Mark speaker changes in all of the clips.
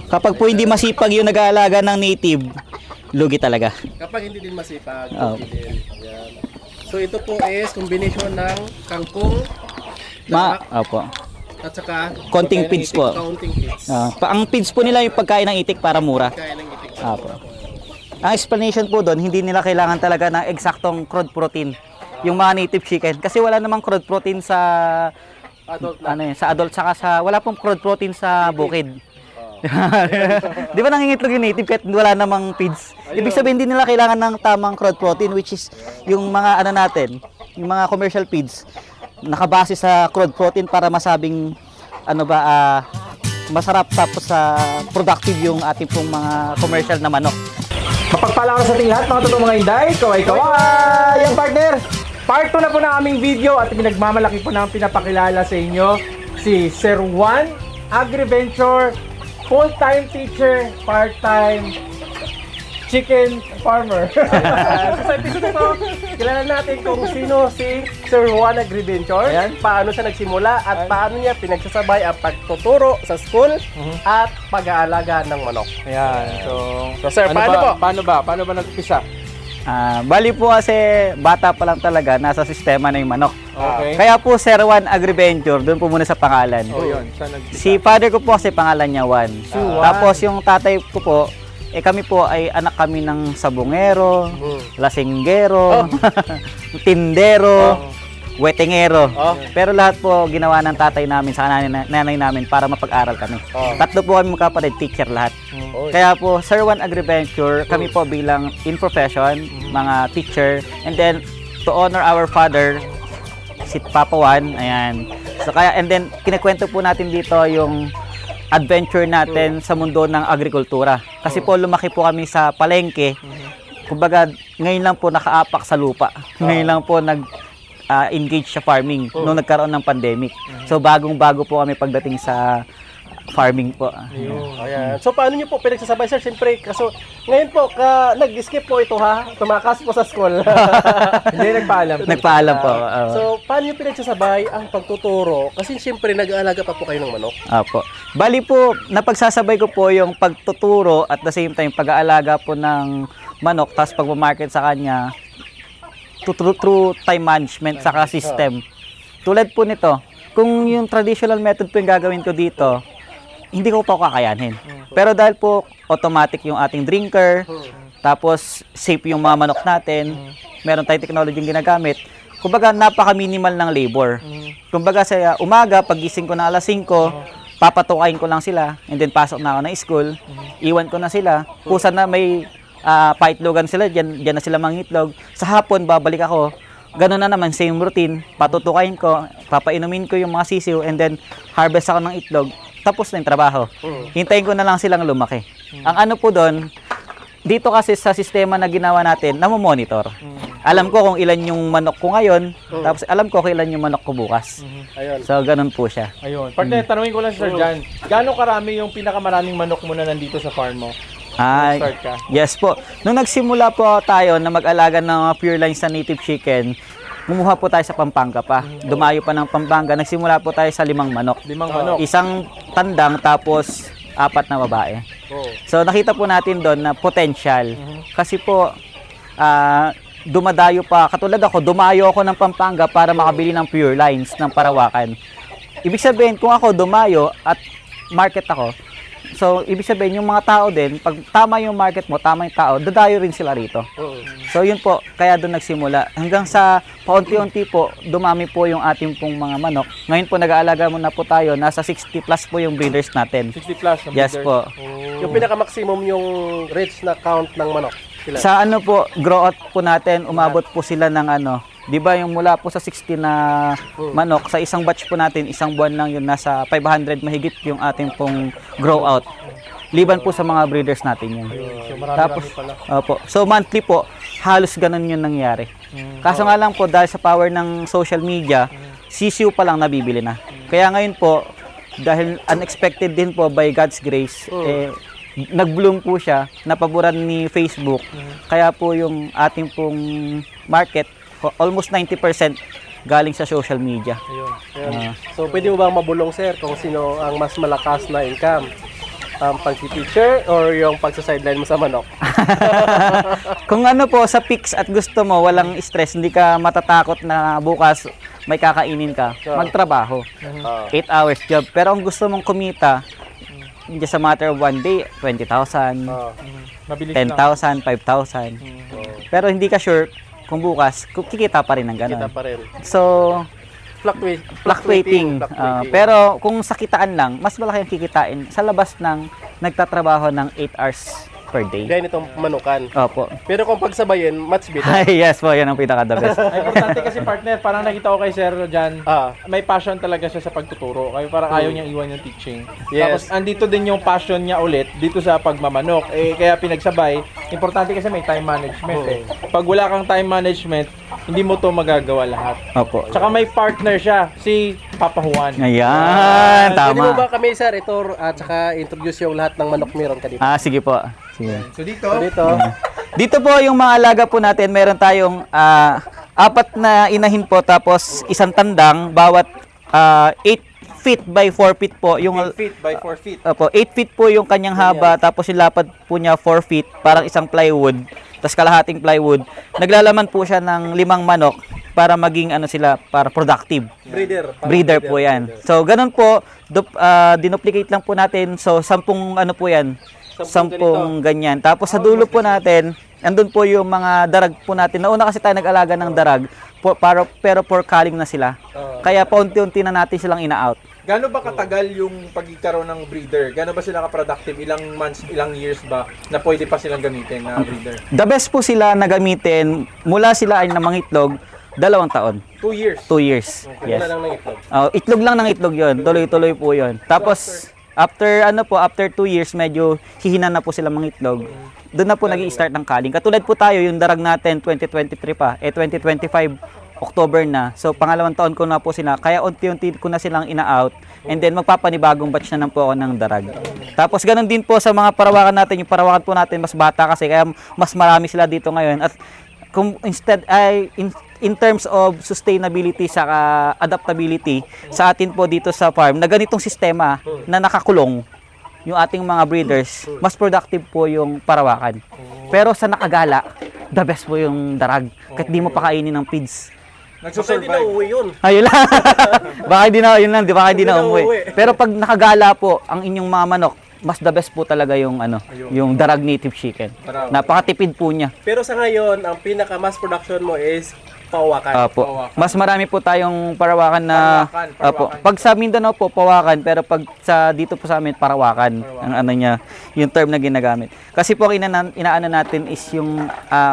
Speaker 1: Kapag po hindi masipag yung nag-aalaga ng native, lugi talaga.
Speaker 2: Kapag hindi din masipag, lugi din. Ayan. So ito po is combination ng kangkong
Speaker 1: Opo.
Speaker 2: at saka
Speaker 1: Konting feeds po.
Speaker 2: Counting feeds.
Speaker 1: Ang feeds po nila yung pagkain ng itik para mura.
Speaker 2: Kaya ng itik.
Speaker 1: Opo. Ang explanation po doon, hindi nila kailangan talaga ng eksaktong crude protein yung mga native chicken kasi wala namang crude protein sa
Speaker 2: Adult na.
Speaker 1: sa adult saka wala pong crude protein sa bukid. Di ba nangingitlog yung native kahit wala namang feeds? Ibig sabihin hindi nila kailangan ng tamang crude protein, which is yung mga natin, yung mga commercial feeds nakabase sa crude protein para masabing masarap tapos productive yung ating pong mga commercial na manok.
Speaker 3: Mapagpalang sa ating lahat mga totoong mga Inday, kaway-kaway! Yung partner, part 2 na po ng aming video at pinagmamalaki po namin pinapakilala sa inyo si Sir Juan Agriventure, full-time teacher, part-time chicken farmer. So sa episode na to, kilala natin kung sino si Sir Juan Agriventure, paano siya nagsimula at paano niya pinagsasabay ang pagtuturo sa school at pag-aalaga ng manok. Ayan. So sir, paano ba nag-umpisa?
Speaker 1: Bali po kasi bata pa lang talaga nasa sistema na yung manok.
Speaker 3: Okay.
Speaker 1: Kaya po Sir Juan Agriventure, doon po muna sa pangalan.
Speaker 3: Yun.
Speaker 1: Si father ko po kasi pangalan niya Juan. Tapos yung tatay ko po, kami po ay anak kami ng sabungero, lasinggero, tindero, wetengero. Pero lahat po ginawa ng tatay namin sa nanay namin para mapag-aral kami. Tatlo po kami magkapatid, teacher lahat. Kaya po Sir Juan Agriventure, kami po bilang in profession, mga teacher, and then to honor our father, si Papa Juan, ayan. So kaya, and then kinikwento po natin dito yung adventure natin sa mundo ng agrikultura. Kasi po lumaki po kami sa palengke. Kumbaga ngayon lang po nakaapak sa lupa. Ngayon lang po engage sa farming nung nagkaroon ng pandemic. So bagong-bago po kami pagdating sa farming po.
Speaker 2: Ayan. So paano niyo po pinagsasabay sir? Siyempre, kaso ngayon po nag-skip po ito ha. Tumakas po sa school.
Speaker 3: Hindi nagpaalam.
Speaker 1: Nagpaalam po.
Speaker 2: So paano niyo pinagsasabay ang pagtuturo? Kasi siyempre nag-aalaga pa po kayo ng manok.
Speaker 1: Opo. Bali po, napagsasabay ko po yung pagtuturo at the same time pag-aalaga po ng manok tapos pag-market sa kanya through time management saka system. Tulad po nito, kung yung traditional method po yung gagawin ko dito, hindi ko pa kakayanin. Pero dahil po automatic yung ating drinker, tapos safe yung mga manok natin, meron tayong technology yung ginagamit, kumbaga napaka-minimal ng labor. Kumbaga sa umaga, pagising ko na alas 5, papatukain ko lang sila, and then pasok na ako ng school, iwan ko na sila, kusa na may paitlogan sila, dyan na sila mangitlog. Sa hapon, babalik ako, ganun na naman, same routine, patutukain ko, papainumin ko yung mga sisiw, and then harvest ako ng itlog, tapos na yung trabaho. Hintayin ko na lang silang lumaki. Ang ano po doon, dito kasi sa sistema na ginawa natin, namomonitor. Alam ko kung ilan yung manok ko ngayon, tapos alam ko kung ilan yung manok ko bukas. So, ganun po siya.
Speaker 3: Ayun. Partner, tanungin ko lang si Sir Jan, gaano karami yung pinakamaraming manok mo na nandito sa farm mo? Start ka.
Speaker 1: Yes po. Nung nagsimula po tayo na mag-alaga ng pure lines sa native chicken, Gumuha po tayo sa Pampanga pa. Dumayo pa ng Pampanga. Nagsimula po tayo sa 5 manok.
Speaker 3: 5 manok.
Speaker 1: Isang tandang tapos 4 na babae. So nakita po natin doon na potential. Kasi po dumadayo pa. Katulad ako, dumayo ako ng Pampanga para makabili ng pure lines ng Parawakan. Ibig sabihin, kung ako dumayo at market ako, so ibig sabihin yung mga tao din, pag tama yung market mo, tama yung tao, dadayo rin sila rito. So yun po, kaya doon nagsimula. Hanggang sa paunti-unti po, dumami po yung ating pong mga manok. Ngayon po nag-aalaga muna po tayo, nasa 60 plus po yung breeders natin.
Speaker 3: 60 plus na
Speaker 1: Yes
Speaker 3: breeders.
Speaker 1: po.
Speaker 2: Yung pinaka-maximum yung reach na count ng manok. Sila.
Speaker 1: Sa ano po, grow out po natin, umabot po sila ng ano, di ba yung mula po sa 60 na manok, sa isang batch po natin, isang buwan lang yun, nasa 500 mahigit yung ating pong grow out. Liban po sa mga breeders natin yun.
Speaker 2: So, marami,
Speaker 1: Tapos,
Speaker 2: pala.
Speaker 1: opo, so monthly po, halos ganun yun nangyari. Kaso nga lang po, dahil sa power ng social media, sisiw pa lang nabibili na. Kaya ngayon po, dahil unexpected din po by God's grace, nag-bloom po siya, napaboran ni Facebook. Kaya po yung ating pong market, almost 90% galing sa social media.
Speaker 2: Ayun. So, pwede mo bang mabulong, sir, kung sino ang mas malakas na income? pag-teacher or yung pagsa-sideline mo sa manok?
Speaker 1: Kung ano po, sa peaks at gusto mo, walang stress, hindi ka matatakot na bukas may kakainin ka, magtrabaho. 8 hours job. Pero kung gusto mong kumita, just a matter of one day, 20,000,
Speaker 3: Mabilis lang.
Speaker 1: 10,000, 5,000. Pero hindi ka sure kung bukas, kikita pa rin ng
Speaker 2: Kita
Speaker 1: gano'n.
Speaker 2: pa rin.
Speaker 1: So, fluctuating. Pero kung sa kitaan lang, mas malaki ang kikitain sa labas ng nagtatrabaho ng 8 hours per day.
Speaker 2: Gaya nitong manukan.
Speaker 1: Opo.
Speaker 2: Pero kung pagsabayin, much better.
Speaker 1: Ay, yes po, yan ang pinaka-the best.
Speaker 3: Ay, importante kasi partner, parang nakita ko kay Sir Jan,
Speaker 2: Ah.
Speaker 3: may passion talaga siya sa pagtuturo. Kaya parang ayaw niyang iwan yung teaching. Tapos
Speaker 2: Yes.
Speaker 3: andito din yung passion niya ulit dito sa pagmamanok. Kaya pinagsabay, importante kasi may time management eh. Pag wala kang time management, hindi mo to magagawa lahat.
Speaker 1: Opo.
Speaker 3: Tsaka may partner siya, si Papa Juan.
Speaker 1: Ayan,
Speaker 2: Pwede mo ba
Speaker 1: tama.
Speaker 2: kami, sir, ito at saka introduce yung lahat ng manok meron ka dito?
Speaker 1: Sige po. Sige.
Speaker 3: So dito,
Speaker 2: So, dito,
Speaker 1: Dito po yung mga alaga po natin, meron tayong 4 na inahin po tapos isang tandang, bawat 8 feet by 4 feet po. Yung
Speaker 3: 8 feet by 4 feet.
Speaker 1: Opo, 8 feet po yung kanyang haba, tapos yung lapad po niya 4 feet, parang isang plywood, tapos kalahating plywood. Naglalaman po siya ng 5 manok para maging ano sila, para productive.
Speaker 2: breeder.
Speaker 1: Breeder po yan. So, ganun po, dinuplicate lang po natin. So, 10 ano po yan, 10 ganyan. Tapos sa dulo po natin, andun po yung mga darag po natin. Nauna kasi tayo nag-alaga ng darag, pero for culling na sila. Kaya paunti-unti na natin silang ina-out.
Speaker 3: Gaano ba katagal yung pagkikaroon ng breeder? Gaano ba sila ka-productive? Ilang months, ilang years ba na pwede pa silang gamitin na breeder?
Speaker 1: The best po sila na gamitin, mula sila ay namang itlog, 2 taon.
Speaker 3: 2 years.
Speaker 1: 2 years.
Speaker 2: Yes.
Speaker 1: Yes.
Speaker 2: Lang ng itlog.
Speaker 1: Itlog lang ng itlog yon, tuloy-tuloy po yon. Tapos, after 2 years, medyo hihina na po sila mga itlog. Doon na po nag-i-start ng culling. Katulad po tayo, yung darag natin, 2023 pa, 2025, October na. So, pangalawang taon ko na po sila. Kaya unti-unti ko na silang ina-out. And then, magpapanibagong batch na po ako ng darag. Tapos, ganun din po sa mga parawakan natin. Yung parawakan po natin, mas bata kasi. Kaya mas marami sila dito ngayon. At kung instead ay in terms of sustainability sa adaptability sa atin po dito sa farm na ganitong sistema na nakakulong yung ating mga breeders, mas productive po yung parawakan. Pero sa nakagala, the best po yung darag. Kahit di mo pakainin ng feeds.
Speaker 2: Baka hindi na uuwi yun.
Speaker 1: Ayun lang. Baka di na, yun lang, baka di na umuwi. Pero pag nakagala po ang inyong mga manok, mas the best po talaga yung yung darag native chicken. Napakatipid po niya.
Speaker 2: Pero sa ngayon, ang pinaka-mass production mo is pawakan.
Speaker 1: Apo. Mas marami po tayong parawakan na
Speaker 3: Parawakan.
Speaker 1: Apo. Pag sa Mindanao po pawakan, pero pag sa dito po sa amin parawakan. Ang ano niya, yung term na ginagamit. Kasi po ang inaano natin is yung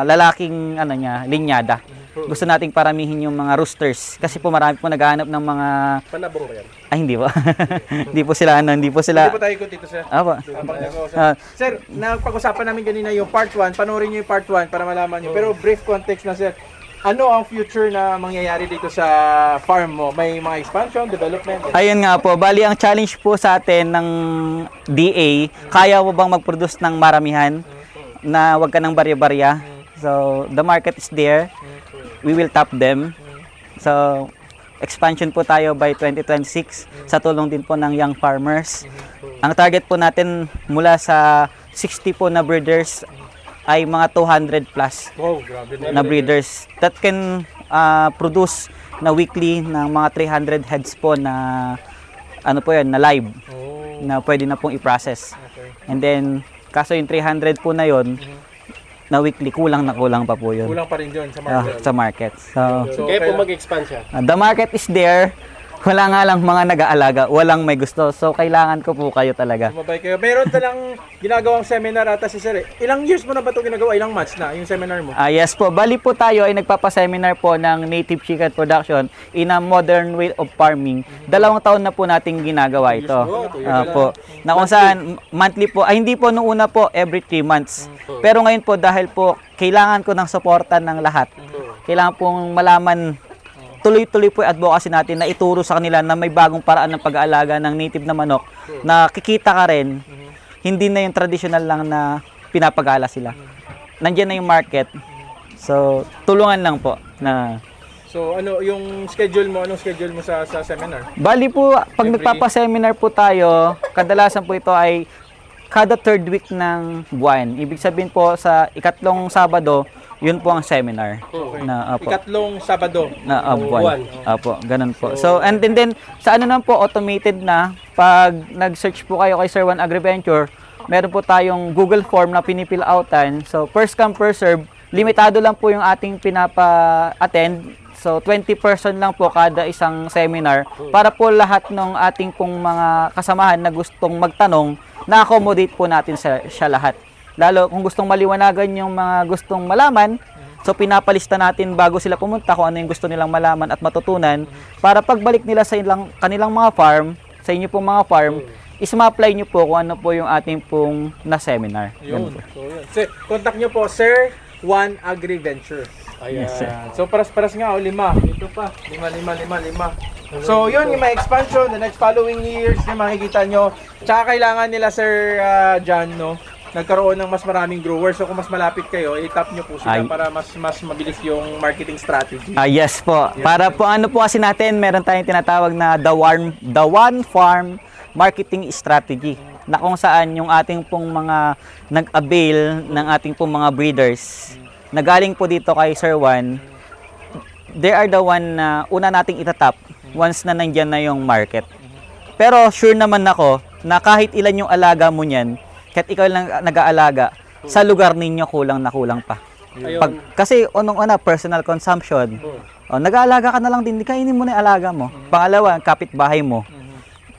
Speaker 1: lalaking ano niya, linyada. Gusto nating paramihin yung mga roosters kasi po marami po naghahanap ng mga
Speaker 2: Panabong ba yan?
Speaker 1: hindi po. Hindi po sila
Speaker 3: Hindi po tayo ikot dito, sir.
Speaker 1: Apo.
Speaker 3: Sir, napag-usapan namin kanina yung part 1. Panoorin niyo yung part 1 para malaman niyo. Pero brief context na, sir. Ano ang future na mangyayari dito sa farm mo? May mga expansion, development?
Speaker 1: Ayun nga po, bali ang challenge po sa atin ng DA, kaya mo bang mag-produce ng maramihan na wag ka ng barya-barya? So, the market is there. We will tap them. So, expansion po tayo by 2026 sa tulong din po ng young farmers. Ang target po natin mula sa 60 po na breeders ay mga 200 plus
Speaker 3: Wow, grabe
Speaker 1: na breeders that can produce na weekly ng mga 300 heads po na ano po yan, na live na pwede na pong i-process. And then, kaso yung 300 po na yon na weekly, kulang pa po yun.
Speaker 3: Kulang pa rin dyan sa market.
Speaker 1: Sa market. So,
Speaker 2: Kaya po mag-expand siya.
Speaker 1: the market is there. Wala nga lang mga nag-aalaga. Walang may gusto. So, kailangan ko po kayo talaga.
Speaker 3: Sumabay kayo. Meron talang ginagawang seminar ata si sir. Ilang years mo na ba ito ginagawa? Ilang months na yung seminar mo?
Speaker 1: Yes po. Bali po tayo ay nagpapaseminar po ng native chicken production in a modern way of farming. 2 taon na po nating ginagawa ito. Po. Na kung saan monthly po, ay hindi po nung una po every 3 months. Pero ngayon po dahil po kailangan ko ng suporta ng lahat. Kailangan pong malaman tuloy-tuloy po yung advocacy natin na ituro sa kanila na may bagong paraan ng pag-aalaga ng native na manok na kikita ka rin, hindi na yung traditional lang na pinapagala sila. Nandiyan na yung market. So, tulungan lang po na
Speaker 3: So, ano yung schedule mo? Anong schedule mo sa seminar?
Speaker 1: bali po, pag nagpapa-seminar po tayo, kadalasan po ito ay kada third week ng buwan. Ibig sabihin po sa ikatlong Sabado, yun po ang seminar. Na, opo,
Speaker 3: Ikatlong Sabado.
Speaker 1: na buwan. Opo, ganun po. So, and then sa ano naman po, automated na, pag nag-search po kayo kay Sir Juan Agriventure, meron po tayong Google form na pinifill outan. So, first come, first serve. Limitado lang po yung ating pinapa-attend. So, 20 person lang po kada isang seminar para po lahat ng ating pong mga kasamahan na gustong magtanong, na-accommodate po natin siya lahat. Lalo kung gustong maliwanagan yung mga gustong malaman, so pinapalista natin bago sila pumunta kung ano yung gusto nilang malaman at matutunan para pagbalik nila sa kanilang mga farm, sa inyo pong mga farm, is ma-apply nyo po kung ano po yung ating pong na-seminar.
Speaker 3: Yun. So, yun. Contact nyo po, Sir Juan Agriventure. Ayan.
Speaker 1: Yes, sir.
Speaker 3: So, paras-paras nga, 5. Ito pa, 5. So, yun yung mga expansion, the next following years, yung makikita nyo. Tsaka kailangan nila, Sir John, no, nagkaroon ng mas maraming growers. So, kung mas malapit kayo, i-tap nyo po sila para mas mabilis yung marketing strategy.
Speaker 1: Yes po. Para po ano po kasi natin, meron tayong tinatawag na the One Farm Marketing Strategy, na kung saan yung ating pong mga nag-avail ng ating pong mga breeders na galing po dito kay Sir Juan, they are the one na una nating itatap once na nandyan na yung market. Pero sure naman ako na kahit ilan yung alaga mo niyan, kahit ikaw lang nag-aalaga, sa lugar ninyo kulang na kulang pa. Kasi unang-una, personal consumption. Nag-aalaga ka na lang din, kainin mo na yung alaga mo. Pangalawa, kapitbahay mo.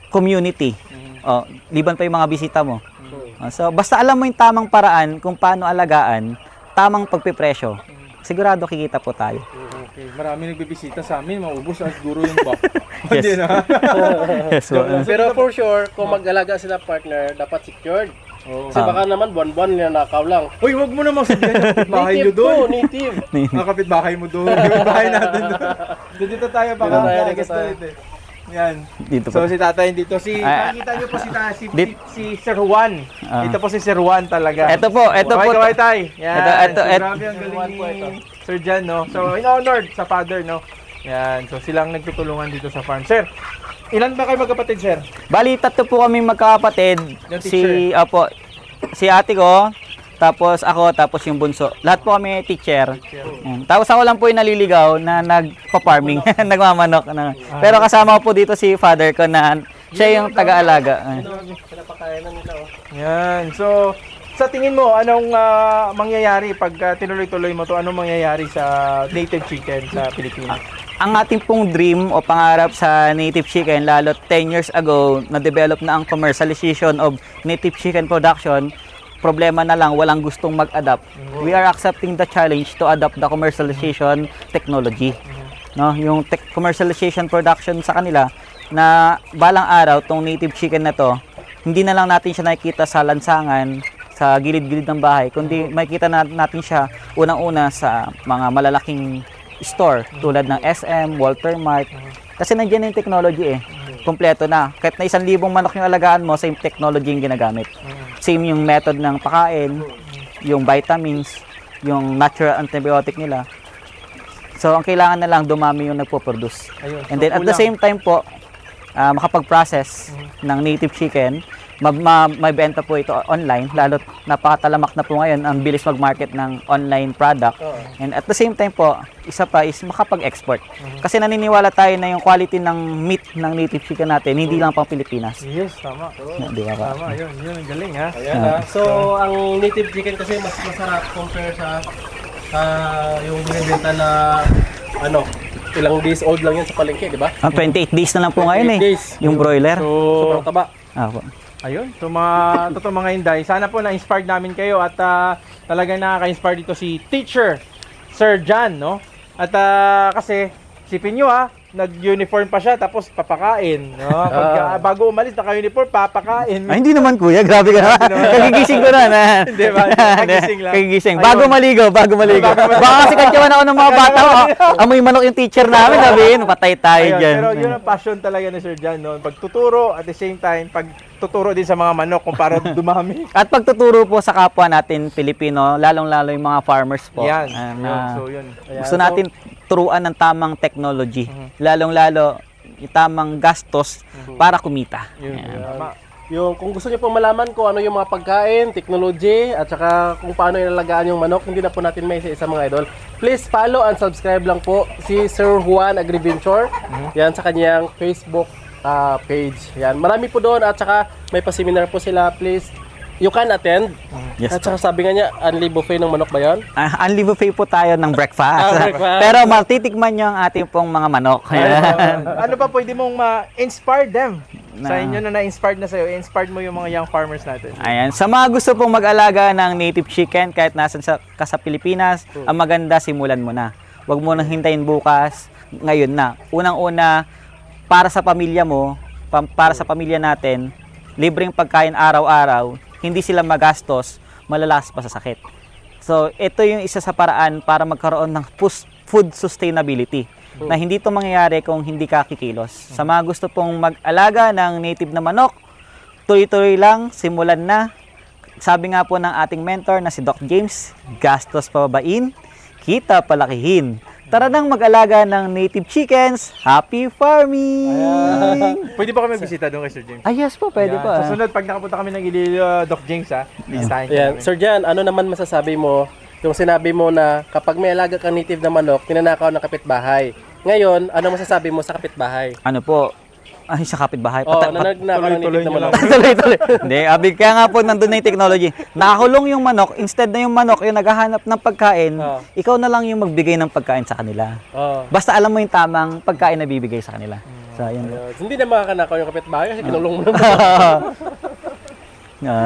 Speaker 1: Community. Liban pa yung mga bisita mo. So, basta alam mo yung tamang paraan kung paano alagaan, tamang pagpipresyo, sigurado kikita po tayo.
Speaker 3: Okay, marami nagbibisita sa amin, maubos ang siguro yung bak.
Speaker 1: Yes.
Speaker 3: Hindi na.
Speaker 1: Yes, po.
Speaker 2: Pero for sure, kung mag-alaga sila partner, dapat secured. Kasi baka naman buwan-buwan ninakaw lang.
Speaker 3: Uy, wag mo namang sabihin yung kapitbahay nyo doon.
Speaker 2: Native.
Speaker 3: Ang kapitbahay mo doon, yung bahay natin doon. Dito tayo, baka
Speaker 2: Dito tayo.
Speaker 3: ulit eh. Yan.
Speaker 1: Dito
Speaker 3: So
Speaker 1: po.
Speaker 3: si tatay dito, nakikita niyo po si Sir Juan. Ito po si Sir Juan talaga.
Speaker 1: Ito po.
Speaker 3: Kaway tay. Yan.
Speaker 1: Ito.
Speaker 3: Grabe ang galing ni Sir Jan, no? So in-honored sa father, no? Yan. So silang nagtutulungan dito sa farm. Sir, ilan ba kayo magkapatid, sir?
Speaker 1: Bali, tatlo po kami magkakapatid.
Speaker 3: Yung teacher.
Speaker 1: Si ate ko, tapos ako, tapos yung bunso. Lahat po kami teacher. Tapos ako lang po yung naliligaw na nagpa-farming, nagmamanok. Pero kasama ko po dito si father ko na siya yung taga-alaga.
Speaker 2: Pinapakain na nila.
Speaker 3: Yan. So sa tingin mo, anong mangyayari pag tinuloy-tuloy mo to? Anong mangyayari sa native chicken sa Pilipinas?
Speaker 1: Ang ating pong dream o pangarap sa native chicken, lalo 10 years ago, na-develop na ang commercialization of native chicken production. Problema na lang, walang gustong mag-adapt. We are accepting the challenge to adopt the commercialization technology. No, yung commercialization production sa kanila na balang araw tong native chicken na to, hindi na lang natin siya nakikita sa lansangan, sa gilid-gilid ng bahay, kundi makikita natin siya unang-una sa mga malalaking store tulad ng SM, Walter Mart. Kasi nandiyan yung technology kompleto na. Kahit na 1,000 manok yung alagaan mo, same technology yung ginagamit. Same yung method ng pakain, yung vitamins, yung natural antibiotic nila. So, ang kailangan na lang, dumami yung nagpo-produce. And then, at the same time po, makapag-process ng native chicken, may benta po ito online, lalo napakatalamak na po ngayon ang bilis mag-market ng online product. And at the same time po, isa pa is makapag-export. Kasi naniniwala tayo na yung quality ng meat ng native chicken natin, hindi lang pang Pilipinas.
Speaker 3: Yes, tama.
Speaker 1: Di ba pa?
Speaker 3: Tama, yun ang galing ha.
Speaker 2: Ayan, So, ang native chicken kasi mas masarap compare sa yung binibenta na ilang days old lang yan sa palengke, di ba?
Speaker 1: 28 days na lang po ngayon
Speaker 2: 28 days.
Speaker 1: yung broiler.
Speaker 2: Sobrang taba.
Speaker 1: Po.
Speaker 3: Ayun, so mga Inday, sana po na-inspired namin kayo at talagang nakaka-inspire dito si Teacher Sir John, no? At kasi sipin nyo nag-uniform pa siya tapos papakain, no? Bago umalis naka-uniform, papakain.
Speaker 1: Ay, hindi naman kuya, grabe ka naman. Kagigising ko na.
Speaker 3: Hindi ba? Kagising lang.
Speaker 1: Kagigising. Bago maligo. Baka kasi kantyawan ako ng mga bata. Amoy manok yung teacher namin. Sabihin, patay tayo dyan.
Speaker 3: Pero yun ang passion talaga ni Sir John, no? Pagtuturo at the same time, pagtuturo din sa mga manok kung para dumami.
Speaker 1: At pagtuturo po sa kapwa natin Pilipino, lalong-lalo yung mga farmers po.
Speaker 3: Yan.
Speaker 1: So,
Speaker 3: yun.
Speaker 1: gusto natin turuan ng tamang technology. Lalong-lalo yung tamang gastos para kumita.
Speaker 3: Yun.
Speaker 2: yung kung gusto niyo po malaman kung ano yung mga pagkain, technology, at saka kung paano inalagaan yung manok, hindi na po natin may isa mga idol. Please follow and subscribe lang po si Sir Juan Agriventure. Yan sa kanyang Facebook page. Yan. Marami po doon at saka may pa-seminar po sila. Please, you can attend.
Speaker 1: Yes,
Speaker 2: At saka sabi nga niya, unli buffet ng manok ba yun?
Speaker 1: Unli buffet po tayo ng breakfast.
Speaker 2: Breakfast.
Speaker 1: Pero matitikman nyo ang ating pong mga manok.
Speaker 3: Ano pa pwede mong ma-inspire them? Sa inyo na na-inspired na sa'yo, inspired mo yung mga young farmers natin.
Speaker 1: Ayan. Sa mga gusto pong mag-alaga ng native chicken, kahit nasan ka sa Pilipinas, ang maganda, simulan mo na. Huwag mo nang hintayin bukas, ngayon na. Unang-una, para sa pamilya mo, para sa pamilya natin, libreng pagkain araw-araw, hindi sila magastos, malalas pa sa sakit. So, ito yung isa sa paraan para magkaroon ng food sustainability na hindi ito mangyayari kung hindi ka kikilos. Sa mga gusto pong mag-alaga ng native na manok, tuloy-tuloy lang, simulan na. Sabi nga po ng ating mentor na si Doc James, gastos pababain, kita palakihin. Tara nang mag-alaga ng native chickens. Happy farming!
Speaker 3: Pwede ba kami bisita doon kay Sir James?
Speaker 1: Ay, yes po, pwede
Speaker 3: Yan.
Speaker 1: pa.
Speaker 3: Sa sunod, pag nakapunta kami ng Ililo, Doc James, bisitahin ka
Speaker 2: Ayan.
Speaker 3: namin.
Speaker 2: Sir Jan, ano naman masasabi mo yung sinabi mo na kapag may alaga kang native na manok, tinanakaw ng kapitbahay. Ngayon, ano masasabi mo sa kapitbahay?
Speaker 1: Ano po? Ay, sa kapitbahay.
Speaker 2: Oo, nanakaw ng native na manok.
Speaker 1: Tuloy-tuloy. Hindi, kaya nga po nandun na yung technology. Nakakulong yung manok, instead na yung manok yung naghahanap ng pagkain, ikaw na lang yung magbigay ng pagkain sa kanila.
Speaker 2: Oo.
Speaker 1: Basta alam mo yung tamang pagkain na bibigay sa kanila. So, yun.
Speaker 2: Hindi na makakanakaw yung kapitbahay kasi kinulong mo naman.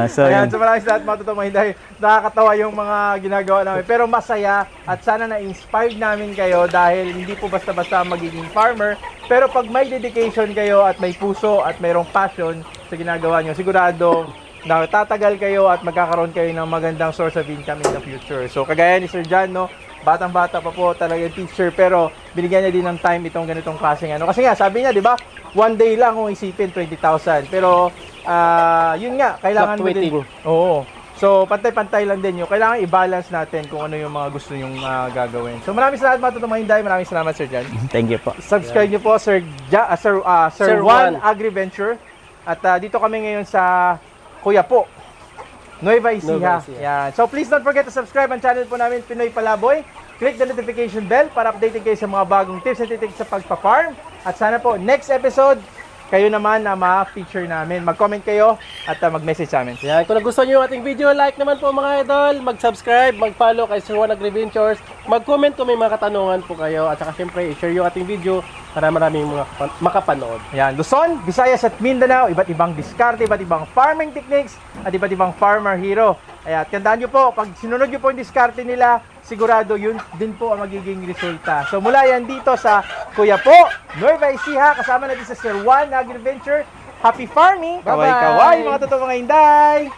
Speaker 1: So,
Speaker 3: Ayan,
Speaker 1: yun.
Speaker 3: so maraming salamat mga totoong dahil nakakatawa yung mga ginagawa namin. Pero masaya at sana na-inspired namin kayo dahil hindi po basta-basta magiging farmer. Pero pag may dedication kayo at may puso at mayroong passion sa ginagawa nyo, sigurado na tatagal kayo at magkakaroon kayo ng magandang source of income in the future. So kagaya ni Sir Jan, no, batang-bata pa po talaga yung teacher pero binigyan niya din ng time itong ganitong klaseng ano. Kasi nga, sabi niya, di ba, one day lang kung isipin 20,000. Pero yun nga, kailangan mo din. Oo. So, pantay-pantay lang din yun. Kailangan i-balance natin kung ano yung mga gusto nyong gagawin. So, maraming salamat mga totoong Hinday. Maraming salamat, Sir Jan.
Speaker 1: Thank you po.
Speaker 3: Subscribe niyo po, Sir Juan Agriventure. At dito kami ngayon sa Kuyapo, Nueva Ecija. Yan. So, please don't forget to subscribe ang channel po namin, Pinoy Palaboy. Click the notification bell para updated kayo sa mga bagong tips and tricks sa pagpa-farm. At sana po, next episode, kayo naman na ma-feature namin. Mag-comment kayo at mag-message sa amin.
Speaker 2: Yan, kung nagustuhan niyo yung ating video, like naman po mga idol, mag-subscribe, mag-follow kay Sir Juan Agriventures, mag-comment kung may mga katanungan po kayo, at saka syempre, i-share yung ating video para maraming mga makapanood.
Speaker 3: Yan, Luzon, Visayas at Mindanao, iba't ibang diskarte, iba't ibang farming techniques, at iba't ibang farmer hero. Kaya tandaan nyo po, pag sinunod nyo po yung diskarte nila, sigurado yun din po ang magiging resulta. So mula yan dito sa Kuyapo, Nueva Ecija, kasama natin sa Sir Juan Agriventure. Happy farming!
Speaker 2: Bye-bye!
Speaker 3: Kaway-kaway mga totoo mga Hinday!